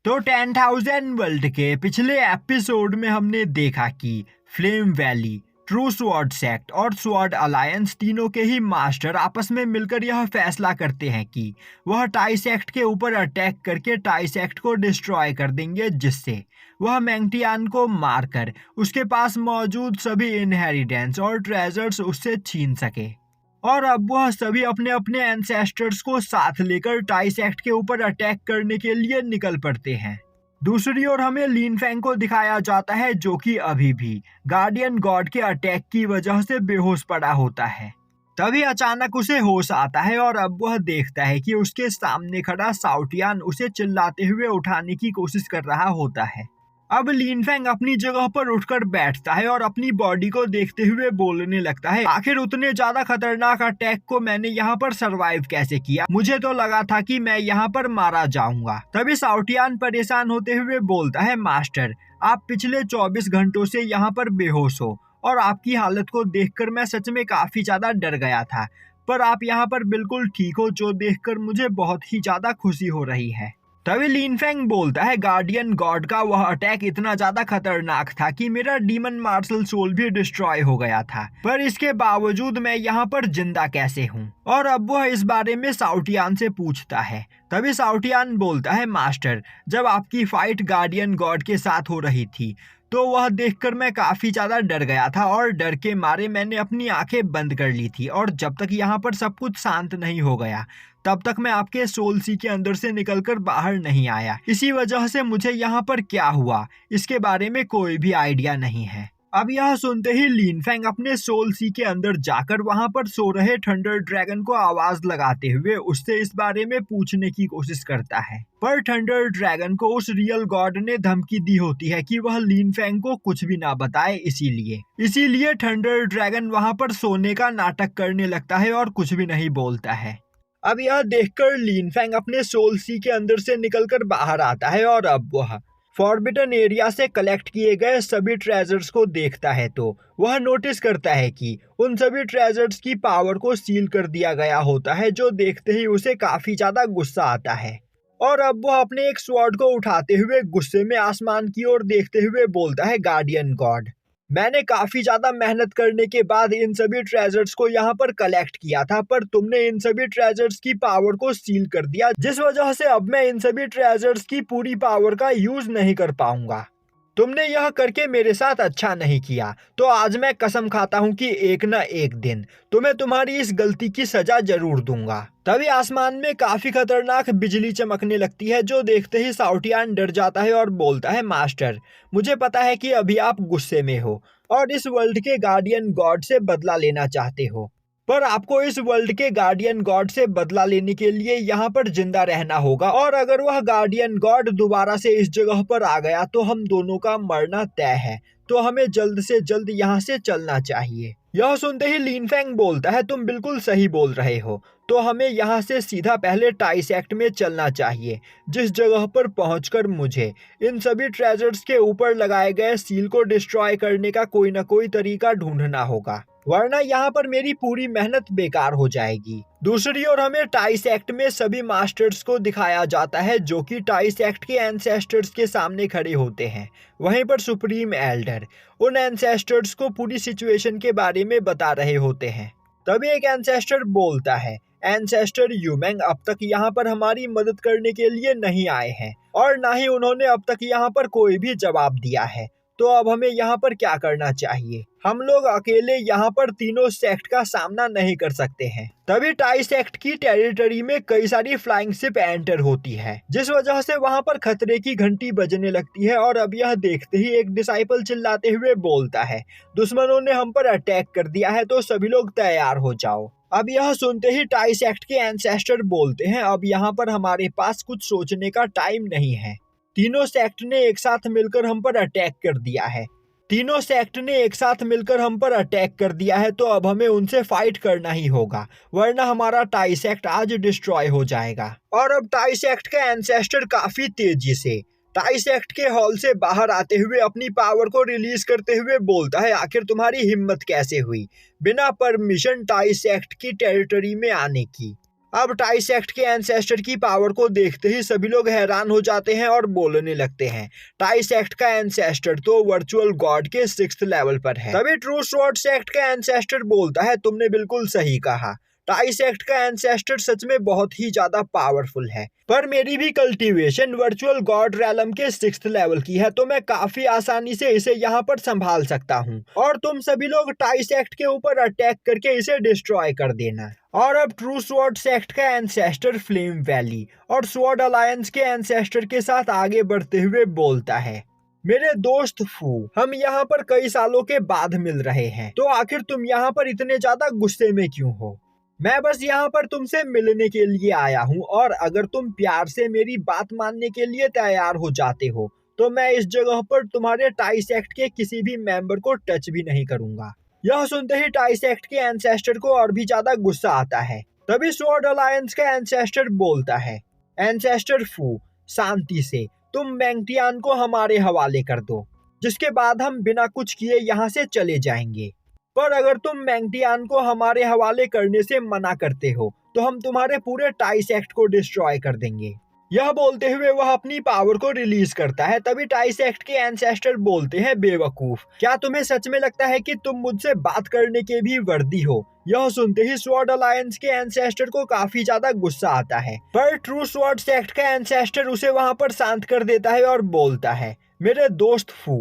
तो 10,000 वर्ल्ड के पिछले एपिसोड में हमने देखा कि flame valley, true sword sect और स्वॉर्ड अलायंस तीनों के ही मास्टर आपस में मिलकर यह फैसला करते हैं कि वह टाई सेक्ट के ऊपर अटैक करके टाई सेक्ट को डिस्ट्रॉय कर देंगे, जिससे वह मैंगटियान को मारकर उसके पास मौजूद सभी इनहेरिटेंस और ट्रेजर्स उससे छीन सके। और अब वह सभी अपने अपने एंसेस्टर्स को साथ लेकर टाई सेक्ट के ऊपर अटैक करने के लिए निकल पड़ते हैं। दूसरी ओर हमें लिन फैंग को दिखाया जाता है, जो कि अभी भी गार्डियन गॉड के अटैक की वजह से बेहोश पड़ा होता है। तभी अचानक उसे होश आता है और अब वह देखता है कि उसके सामने खड़ा साउटियान उसे चिल्लाते हुए उठाने की कोशिश कर रहा होता है। अब लिन फैंग अपनी जगह पर उठकर बैठता है और अपनी बॉडी को देखते हुए बोलने लगता है, आखिर उतने ज्यादा खतरनाक अटैक को मैंने यहाँ पर सरवाइव कैसे किया? मुझे तो लगा था कि मैं यहाँ पर मारा जाऊंगा। तभी साउटियान परेशान होते हुए बोलता है, मास्टर, आप पिछले 24 घंटों से यहाँ पर बेहोश हो और आपकी हालत को देखकर मैं सच में काफी ज्यादा डर गया था, पर आप यहाँ पर बिल्कुल ठीक हो, जो देखकर मुझे बहुत ही ज्यादा खुशी हो रही है। तभी लिन फैंग बोलता है, गार्डियन गॉड का वह अटैक इतना ज्यादा खतरनाक था कि मेरा डीमन मार्शल सोल भी डिस्ट्रॉय हो गया था, पर इसके बावजूद मैं यहाँ पर जिंदा कैसे हूँ? और अब वह इस बारे में साउटियान से पूछता है। तभी साउटियान बोलता है, मास्टर, जब आपकी फाइट गार्डियन गॉड के साथ हो रही थी तो वह देखकर मैं काफी ज्यादा डर गया था और डर के मारे मैंने अपनी आंखें बंद कर ली थी, और जब तक यहाँ पर सब कुछ शांत नहीं हो गया तब तक मैं आपके सोल सी के अंदर से निकलकर बाहर नहीं आया। इसी वजह से मुझे यहाँ पर क्या हुआ इसके बारे में कोई भी आइडिया नहीं है। अब यह सुनते ही लिन फैंग अपने सोल सी के अंदर जाकर वहां पर सो रहे थंडर ड्रैगन को आवाज लगाते हुए उससे इस बारे में पूछने की कोशिश करता है, पर थंडर ड्रैगन को उस रियल गॉड ने धमकी दी होती है कि वह लिन फैंग को कुछ भी ना बताए। इसीलिए थंडर ड्रैगन वहां पर सोने का नाटक करने लगता है और कुछ भी नहीं बोलता है। अब यह देखकर लिन फैंग अपने सोल सी के अंदर से निकलकर बाहर आता है और अब वह फॉरबिडन एरिया से कलेक्ट किए गए सभी ट्रेजर्स को देखता है तो वह नोटिस करता है कि उन सभी ट्रेजर्स की पावर को सील कर दिया गया होता है, जो देखते ही उसे काफी ज्यादा गुस्सा आता है। और अब वह अपने एक स्वॉर्ड को उठाते हुए गुस्से में आसमान की ओर देखते हुए बोलता है, गार्डियन गॉड, मैंने काफी ज्यादा मेहनत करने के बाद इन सभी ट्रेजर्स को यहाँ पर कलेक्ट किया था, पर तुमने इन सभी ट्रेजर्स की पावर को सील कर दिया, जिस वजह से अब मैं इन सभी ट्रेजर्स की पूरी पावर का यूज नहीं कर पाऊंगा। तुमने यह करके मेरे साथ अच्छा नहीं किया, तो आज मैं कसम खाता हूँ कि एक न एक दिन तुम्हें तुम्हारी इस गलती की सजा जरूर दूंगा। तभी आसमान में काफी खतरनाक बिजली चमकने लगती है, जो देखते ही साउटियान डर जाता है और बोलता है, मास्टर, मुझे पता है कि अभी आप गुस्से में हो और इस वर्ल्ड के गार्डियन गॉड से बदला लेना चाहते हो, पर आपको इस वर्ल्ड के गार्डियन गॉड से बदला लेने के लिए यहाँ पर जिंदा रहना होगा, और अगर वह गार्डियन गॉड दोबारा से इस जगह पर आ गया तो हम दोनों का मरना तय है, तो हमें जल्द से जल्द यहाँ से चलना चाहिए। यह सुनते ही लिन फैंग बोलता है, तुम बिल्कुल सही बोल रहे हो, तो हमें यहाँ से सीधा पहले टाई सेक्ट में चलना चाहिए, जिस जगह पर पहुंचकर मुझे इन सभी ट्रेजर्स के ऊपर लगाए गए सील को डिस्ट्रॉय करने का कोई न कोई तरीका ढूंढना होगा, वरना यहाँ पर मेरी पूरी मेहनत बेकार हो जाएगी। दूसरी ओर हमें टाई सेक्ट में सभी मास्टर्स को दिखाया जाता है, जो कि टाई सेक्ट के एंसेस्टर्स के सामने खड़े होते हैं। वहीं पर सुप्रीम एल्डर उन एंसेस्टर्स को पूरी सिचुएशन के बारे में बता रहे होते हैं। तभी एक एंसेस्टर बोलता है, एंसेस्टर यूमेंग अब तक यहाँ पर हमारी मदद करने के लिए नहीं आए हैं और ना ही उन्होंने अब तक यहाँ पर कोई भी जवाब दिया है, तो अब हमें यहाँ पर क्या करना चाहिए? हम लोग अकेले यहाँ पर तीनों सेक्ट का सामना नहीं कर सकते हैं। तभी टाई सेक्ट की टेरिटरी में कई सारी फ्लाइंग शिप एंटर होती है, जिस वजह से वहाँ पर खतरे की घंटी बजने लगती है। और अब यह देखते ही एक डिसाइपल चिल्लाते हुए बोलता है, दुश्मनों ने हम पर अटैक कर दिया है, तो सभी लोग तैयार हो जाओ। अब यह सुनते ही टाई सेक्ट के एंसेस्टर बोलते हैं, अब यहाँ पर हमारे पास कुछ सोचने का टाइम नहीं है। तीनों सेक्ट ने एक साथ मिलकर हम पर अटैक कर दिया है, तो अब हमें उनसे फाइट करना ही होगा, वरना हमारा टाई सेक्ट आज डिस्ट्रॉय हो जाएगा। और अब टाई सेक्ट का एंसेस्टर काफी तेजी से टाई सेक्ट के हॉल से बाहर आते हुए अपनी पावर को रिलीज करते हुए बोलता है, आखिर तुम्हारी हिम्मत कैसे हुई बिना परमिशन टाई सेक्ट की टेरिटरी में आने की? अब टाइसेक्ट के एंसेस्टर की पावर को देखते ही सभी लोग हैरान हो जाते हैं और बोलने लगते हैं, टाइसेक्ट का एंसेस्टर तो वर्चुअल गॉड के 6th लेवल पर है। तभी ट्रू स्वॉर्ड सेक्ट का एंसेस्टर बोलता है, तुमने बिल्कुल सही कहा, टाइसेक्ट का एंसेस्टर सच में बहुत ही ज्यादा पावरफुल है, पर मेरी भी कल्टीवेशन वर्चुअल गॉड रैलम के 6th लेवल की है, तो मैं काफी आसानी से इसे यहाँ पर संभाल सकता हूँ और तुम सभी लोग टाइसेक्ट के ऊपर अटैक करके इसे डिस्ट्रॉय कर देना। और अब ट्रू स्वॉर्ड सेक्ट का एंसेस्टर फ्लेम वैली और स्वॉर्ड अलायंस के एंसेस्टर के साथ आगे बढ़ते हुए बोलता है, मेरे दोस्त फू, हम यहाँ पर कई सालों के बाद मिल रहे हैं, तो आखिर तुम यहाँ पर इतने ज्यादा गुस्से में क्यों हो? मैं बस यहाँ पर तुमसे मिलने के लिए आया हूँ और अगर तुम प्यार से मेरी बात मानने के लिए तैयार हो जाते हो तो मैं इस जगह पर तुम्हारे टाइसेक्ट के किसी भी मेंबर को टच भी नहीं करूंगा। यह सुनते ही टाइसेक्ट के एंसेस्टर को और भी ज्यादा गुस्सा आता है। तभी स्वॉर्ड अलायंस का एंसेस्टर बोलता है, एंसेस्टर फू, शांति से, तुम मैंगटियान को हमारे हवाले कर दो, जिसके बाद हम बिना कुछ किए यहाँ से चले जाएंगे। पर अगर तुम मैंगटियान को हमारे हवाले करने से मना करते हो तो हम तुम्हारे पूरे टाइसेक्ट को डिस्ट्रॉय कर देंगे। यह बोलते हुए वह अपनी पावर को रिलीज करता है। तभी टाइसेक्ट के एंसेस्टर बोलते हैं, बेवकूफ, क्या तुम्हें सच में लगता है कि तुम मुझसे बात करने के भी वर्दी हो? यह सुनते ही स्वॉर्ड अलायंस के एंसेस्टर को काफी ज्यादा गुस्सा आता है, पर ट्रू स्वॉर्ड सेक्ट का एंसेस्टर उसे वहां पर शांत कर देता है और बोलता है, मेरे दोस्त फू,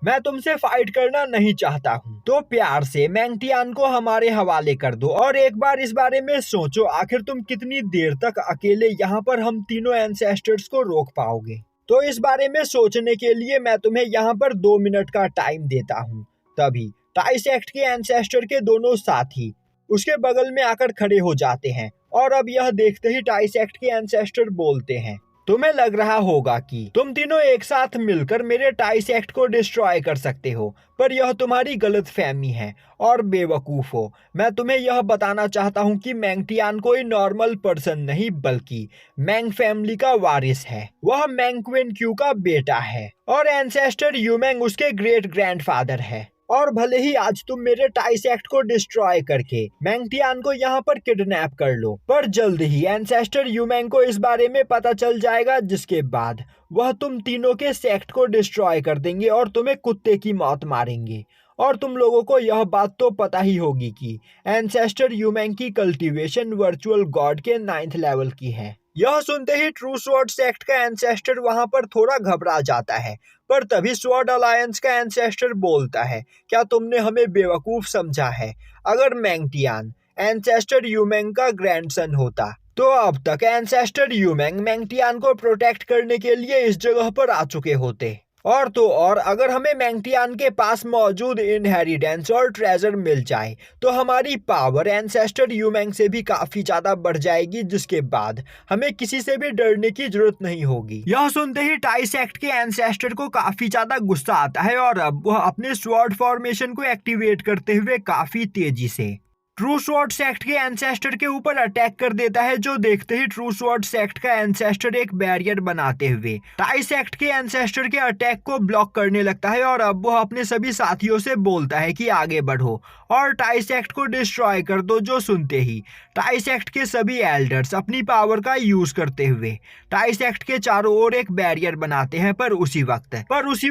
मैं तुमसे फाइट करना नहीं चाहता हूँ, तो प्यार से मैंगटियान को हमारे हवाले कर दो और एक बार इस बारे में सोचो, आखिर तुम कितनी देर तक अकेले यहाँ पर हम तीनों एंसेस्टर्स को रोक पाओगे। तो इस बारे में सोचने के लिए मैं तुम्हें यहाँ पर 2 मिनट का टाइम देता हूँ। तभी टाइसेक्ट के एंसेस्टर के दोनों साथी उसके बगल में आकर खड़े हो जाते हैं और अब यह देखते ही टाइसेक्ट के एंसेस्टर बोलते हैं, तुम्हें लग रहा होगा कि तुम तीनों एक साथ मिलकर मेरे टाइसेक्ट को डिस्ट्रॉय कर सकते हो, पर यह तुम्हारी गलतफहमी है और बेवकूफ हो। मैं तुम्हें यह बताना चाहता हूँ कि मैंगटियान कोई नॉर्मल पर्सन नहीं बल्कि मैंग फैमिली का वारिस है। वह मैंगक्विन क्यू का बेटा है और एंसेस्टर यूमैंग उसके ग्रेट ग्रैंडफादर है। और भले ही आज तुम मेरे टाइसेक्ट को डिस्ट्रॉय करके मैंगटियान को यहाँ पर किडनैप कर लो, पर जल्द ही एंसेस्टर यूमैंग को इस बारे में पता चल जाएगा, जिसके बाद वह तुम तीनों के सेक्ट को डिस्ट्रॉय कर देंगे और तुम्हें कुत्ते की मौत मारेंगे। और तुम लोगों को यह बात तो पता ही होगी कि एंसेस्टर यूमैंग की कल्टीवेशन वर्चुअल गॉड के 9th लेवल की है। यह सुनते ही ट्रू स्वॉर्ड सेक्ट का एंसेस्टर वहां पर थोड़ा घबरा जाता है, पर तभी स्वॉर्ड अलायंस का एंसेस्टर बोलता है, क्या तुमने हमें बेवकूफ समझा है? अगर मैंगटियान एंसेस्टर यूमैंग का ग्रैंडसन होता तो अब तक एंसेस्टर यूमैंग मैंगटियान को प्रोटेक्ट करने के लिए इस जगह पर आ चुके होते। और तो और अगर हमें मैंगटियान के पास मौजूद इनहेरिटेंस और ट्रेजर मिल जाए तो हमारी पावर एंसेस्टर यूमैंग से भी काफी ज्यादा बढ़ जाएगी, जिसके बाद हमें किसी से भी डरने की जरूरत नहीं होगी। यह सुनते ही टाइसेक्ट के एंसेस्टर को काफी ज्यादा गुस्सा आता है और अब वह अपने स्वॉर्ड फॉर्मेशन को एक्टिवेट करते हुए काफी तेजी से ट्रू स्वॉर्ड सेक्ट के एंसेस्टर के ऊपर अटैक कर देता है, जो देखते ही ट्रू स्वॉर्ड सेक्ट का एंसेस्टर एक बैरियर बनाते हुए टाइसेक्ट के एंसेस्टर के अटैक को ब्लॉक करने लगता है और अब वह अपने सभी साथियों से बोलता है कि आगे बढ़ो और टाइसेक्ट को डिस्ट्रॉय कर दो। जो सुनते ही टाइसेक्ट के सभी एल्डर्स अपनी पावर का यूज करते हुए टाइसेक्ट के चारों ओर एक बैरियर बनाते हैं, पर उसी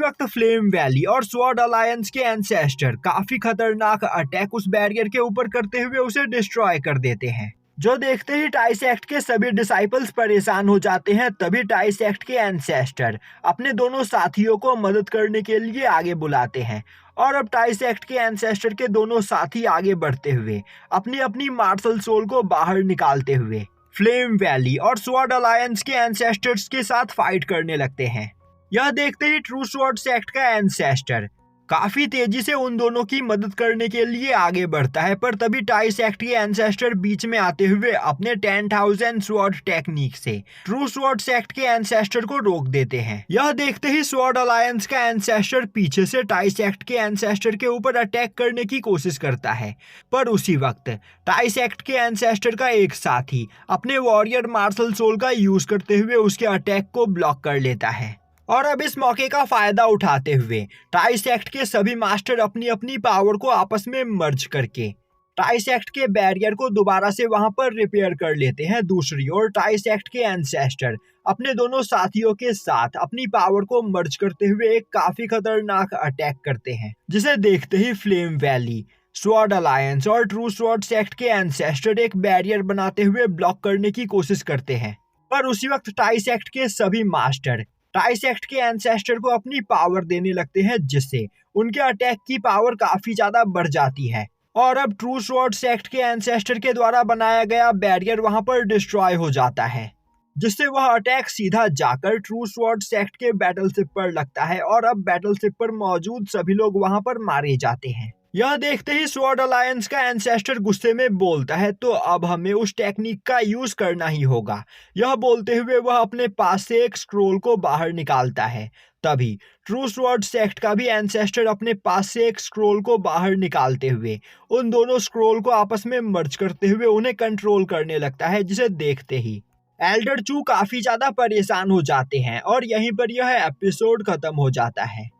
वक्त फ्लेम वैली और स्वॉर्ड अलायंस के एंसेस्टर काफी खतरनाक अटैक उस बैरियर के ऊपर करते हुए उसे डिस्ट्रॉय कर देते हैं। जो देखते ही टाइसेक्ट के सभी डिसाइपल्स परेशान हो जाते हैं। तभी टाइसेक्ट के एंसेस्टर अपने दोनों साथियों को मदद करने के लिए आगे बुलाते हैं और अब टाइसेक्ट के एंसेस्टर के दोनों साथी आगे बढ़ते हुए अपनी अपनी मार्शल सोल को बाहर निकालते हुए फ्लेम वैली और स्वॉर्ड अलायंस के एंसेस्टर्स के साथ फाइट करने लगते हैं। यह देखते ही ट्रू स्वॉर्ड सेक्ट का एंसेस्टर काफी तेजी से उन दोनों की मदद करने के लिए आगे बढ़ता है, पर तभी टाइसेक्ट के एंसेस्टर बीच में आते हुए अपने 10,000 स्वॉर्ड टेक्निक से ट्रू स्वॉर्ड सेक्ट के एंसेस्टर को रोक देते हैं। यह देखते ही स्वॉर्ड अलायंस का एंसेस्टर पीछे से टाइसेक्ट के एंसेस्टर के ऊपर अटैक करने की कोशिश करता है, पर उसी वक्त टाइसेक्ट के एंसेस्टर का एक साथी अपने वॉरियर मार्शल सोल का यूज करते हुए उसके अटैक को ब्लॉक कर लेता है। और अब इस मौके का फायदा उठाते हुए टाइसेक्ट के सभी मास्टर अपनी अपनी पावर को आपस में मर्ज करके टाइसेक्ट के बैरियर को दोबारा से वहां पर रिपेयर कर लेते हैं। दूसरी ओर टाइसेक्ट के एंसेस्टर अपने दोनों साथियों के साथ अपनी पावर को मर्ज करते हुए एक काफी खतरनाक अटैक करते हैं, जिसे देखते ही फ्लेम वैली, स्वॉर्ड अलायंस और ट्रू स्वॉर्ड सेक्ट के एंसेस्टर एक बैरियर बनाते हुए ब्लॉक करने की कोशिश करते हैं। पर उसी वक्त टाइसेक्ट के सभी मास्टर टाइसेक्ट के एंसेस्टर को अपनी पावर देने लगते हैं, जिससे उनके अटैक की पावर काफी ज्यादा बढ़ जाती है और अब ट्रू स्वॉर्ड सेक्ट के एंसेस्टर के द्वारा बनाया गया बैरियर वहां पर डिस्ट्रॉय हो जाता है, जिससे वह अटैक सीधा जाकर ट्रू स्वॉर्ड सेक्ट के बैटलशिप पर लगता है और अब बैटलशिप पर मौजूद सभी लोग वहां पर मारे जाते हैं। यह देखते ही स्वॉर्ड अलायंस का एंसेस्टर गुस्से में बोलता है, तो अब हमें उस टेक्निक का यूज करना ही होगा। यह बोलते हुए वह अपने पास से एक स्क्रोल को बाहर निकालता है। तभी ट्रू स्वॉर्ड सेक्ट का भी एंसेस्टर अपने पास से एक स्क्रोल को बाहर निकालते हुए उन दोनों स्क्रोल को आपस में मर्ज करते हुए उन्हें कंट्रोल करने लगता है, जिसे देखते ही एल्डर चू काफी ज्यादा परेशान हो जाते हैं और यहीं पर यह एपिसोड खत्म हो जाता है।